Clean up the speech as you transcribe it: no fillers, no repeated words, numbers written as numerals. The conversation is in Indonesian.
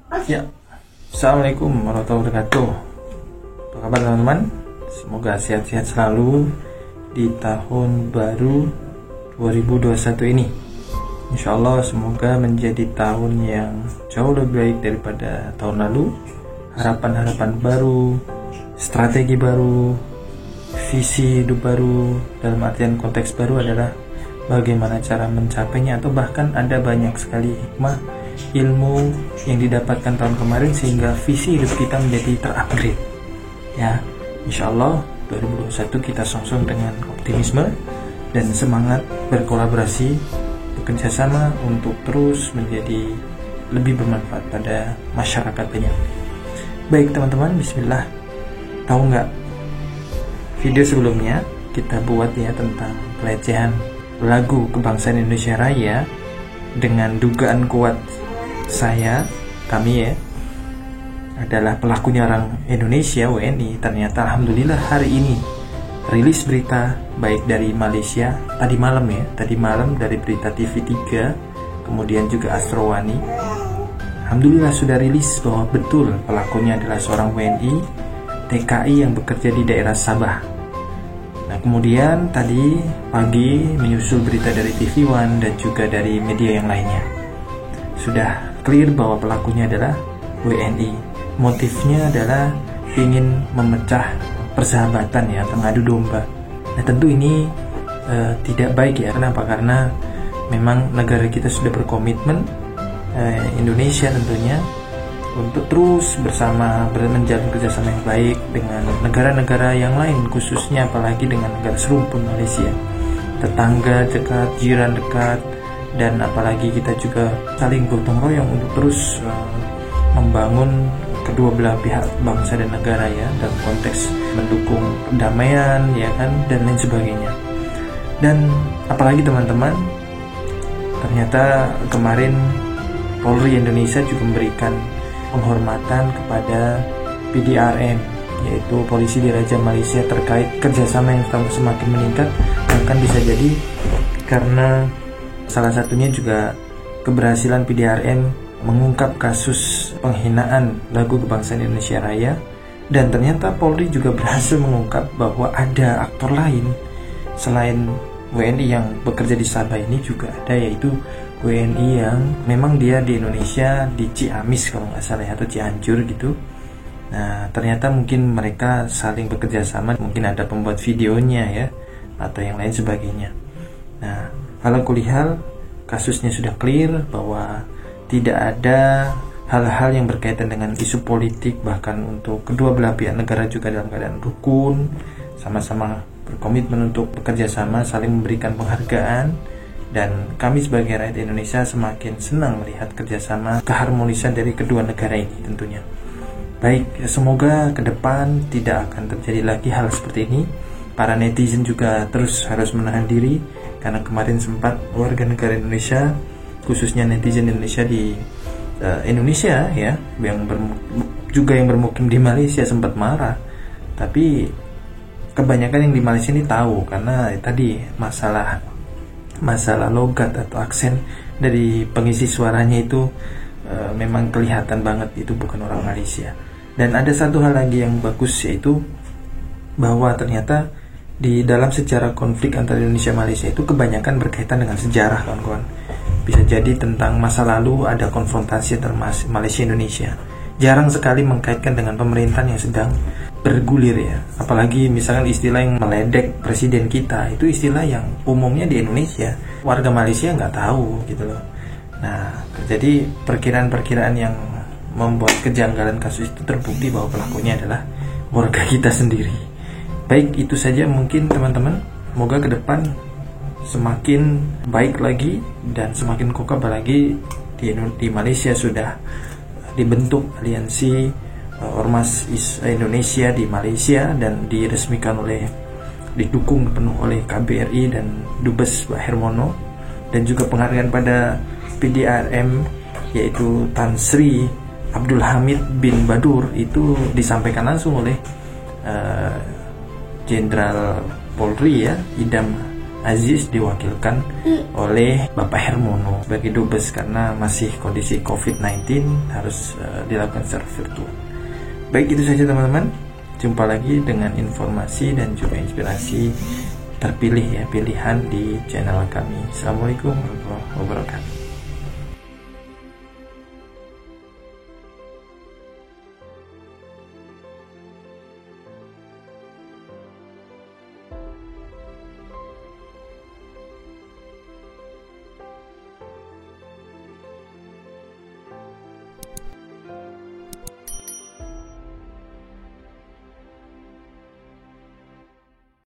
Ya, Assalamualaikum warahmatullahi wabarakatuh. Apa kabar teman-teman? Semoga sehat-sehat selalu di tahun baru 2021 ini. Insya Allah semoga menjadi tahun yang jauh lebih baik daripada tahun lalu. Harapan-harapan baru, strategi baru, visi hidup baru, dalam artian konteks baru adalah bagaimana cara mencapainya, atau bahkan ada banyak sekali hikmah ilmu yang didapatkan tahun kemarin sehingga visi hidup kita menjadi terupgrade. Ya, insya Allah 2021 kita songsong dengan optimisme dan semangat berkolaborasi, bekerja sama untuk terus menjadi lebih bermanfaat pada masyarakat banyak. Baik teman-teman, bismillah. Tahu nggak, video sebelumnya kita buat ya tentang pelecehan lagu kebangsaan Indonesia Raya dengan dugaan kuat kami adalah pelakunya orang Indonesia, WNI. Ternyata alhamdulillah hari ini rilis berita baik dari Malaysia tadi malam dari berita TV3, kemudian juga Astrowani. Alhamdulillah sudah rilis bahwa betul pelakunya adalah seorang WNI TKI yang bekerja di daerah Sabah. Nah, kemudian tadi pagi menyusul berita dari TV One dan juga dari media yang lainnya. Sudah clear bahwa pelakunya adalah WNI. Motifnya adalah ingin memecah persahabatan ya, mengadu domba. Nah, tentu ini tidak baik ya. Kenapa? Karena memang negara kita sudah berkomitmen, Indonesia tentunya, untuk terus bersama menjalin kerjasama yang baik dengan negara-negara yang lain, khususnya apalagi dengan negara serumpun Malaysia, tetangga dekat, jiran dekat, dan apalagi kita juga saling gotong royong untuk terus membangun kedua belah pihak bangsa dan negara ya, dalam konteks mendukung perdamaian ya kan, dan lain sebagainya. Dan apalagi teman-teman, ternyata kemarin Polri Indonesia juga memberikan penghormatan kepada PDRM, yaitu Polisi Diraja Malaysia, terkait kerjasama yang semakin meningkat. Bahkan bisa jadi karena salah satunya juga keberhasilan PDRM mengungkap kasus penghinaan lagu kebangsaan Indonesia Raya, dan ternyata Polri juga berhasil mengungkap bahwa ada aktor lain selain WNI yang bekerja di Sabah ini, juga ada, yaitu WNI yang memang dia di Indonesia, di Ciamis kalau nggak salah ya, atau Cianjur gitu. Nah, ternyata mungkin mereka saling bekerja sama, mungkin ada pembuat videonya ya, atau yang lain sebagainya. Nah, ala kulli hal, kasusnya sudah clear bahwa tidak ada hal-hal yang berkaitan dengan isu politik. Bahkan untuk kedua belah pihak negara juga dalam keadaan rukun, sama-sama berkomitmen untuk bekerja sama, saling memberikan penghargaan. Dan kami sebagai rakyat Indonesia semakin senang melihat kerjasama keharmonisan dari kedua negara ini tentunya. Baik, semoga ke depan tidak akan terjadi lagi hal seperti ini. Para netizen juga terus harus menahan diri, karena kemarin sempat warga negara Indonesia, khususnya netizen Indonesia di Indonesia ya, yang bermukim di Malaysia sempat marah. Tapi kebanyakan yang di Malaysia ini tahu, karena tadi masalah logat atau aksen dari pengisi suaranya itu memang kelihatan banget itu bukan orang Malaysia. Dan ada satu hal lagi yang bagus, yaitu bahwa ternyata di dalam sejarah konflik antara Indonesia dan Malaysia itu kebanyakan berkaitan dengan sejarah, kawan-kawan. Bisa jadi tentang masa lalu ada konfrontasi antara Malaysia dan Indonesia. Jarang sekali mengkaitkan dengan pemerintahan yang sedang bergulir ya. Apalagi misalkan istilah yang meledek presiden kita, itu istilah yang umumnya di Indonesia, warga Malaysia nggak tahu gitu loh. Nah, jadi perkiraan-perkiraan yang membuat kejanggalan kasus itu terbukti bahwa pelakunya adalah warga kita sendiri. Baik, itu saja mungkin teman-teman. Semoga ke depan semakin baik lagi dan semakin kokoh. Apalagi di Malaysia sudah dibentuk aliansi Ormas Indonesia di Malaysia, dan didukung penuh oleh KBRI dan Dubes Pak Hermono, dan juga penghargaan pada PDRM yaitu Tan Sri Abdul Hamid bin Badur itu disampaikan langsung oleh Jenderal Polri ya, Idam Aziz diwakilkan oleh Bapak Hermono sebagai dubes karena masih kondisi COVID-19 harus dilakukan secara virtual. Baik, itu saja teman-teman. Jumpa lagi dengan informasi dan juga inspirasi terpilih ya, pilihan di channel kami. Assalamualaikum warahmatullahi wabarakatuh.